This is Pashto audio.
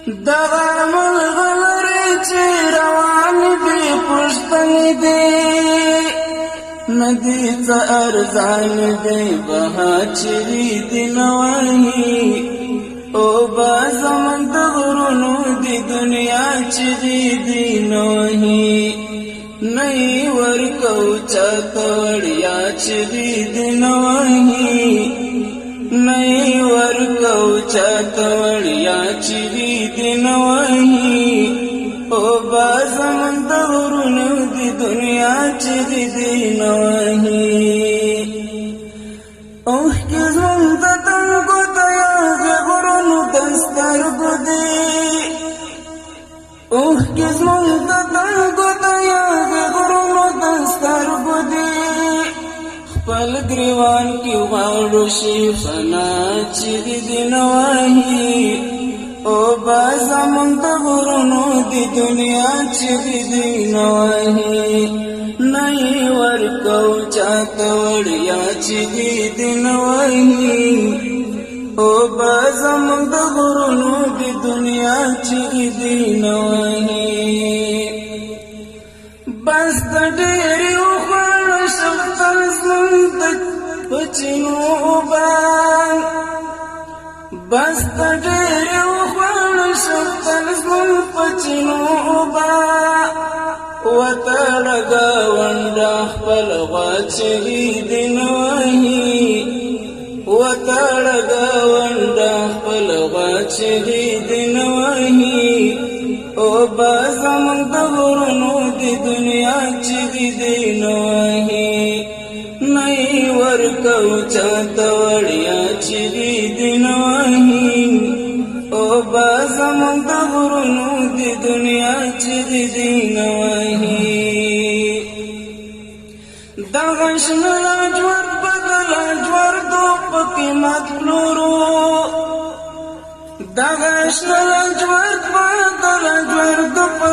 دغه ملغلرې چې روان دي پښتنې دي ندي څه ارزان دي بها چیرې دي نوهي او با زمن د غرونو دي دنیا چیرې دي نوهي نئی ورکو چاته وړیا چیرې دي نوهي نئی ورکو چاته وړیا چیرې دي نوهي او با زمن د غرونو دي دنیا چیرې دي نوهي اوه کې زمون د تنګو تیاغ غرونو دسترګو دي اوه کې زمون د تنګو تیاغ غرونو دسترګو دي خپل ګریوان کې غواړو شي فنا چیرې دي نوهي او با زمون د غرونو دي دنیا چیرې دي نوهي نئی ورکو چاته وړیا چیرې دي نوهي او با زمون د غرونو دي دنیا چیرې دي نوهي بس د ډېرې وخوړه شفتل زمون د پچینو بان بس د ډېرې وخوړه شفتل زمون پچینو بان وتړه ګاونډه خپل غوا چیرې دي نوهي وتړه ګاونډه خپل غوا چیرې دي نوهي او با زمون د غرونو دي دنیا چیرې دي نوهي نئی ورکو چاته وړیا چیرې دي نوهي او با زمون د غرونو دي دنیا چیرې دي نوهي دغه شنه لاجورد بدل لاجوردو په قیمت پلورو دغه شنه لاجورد بدل لاجوردو په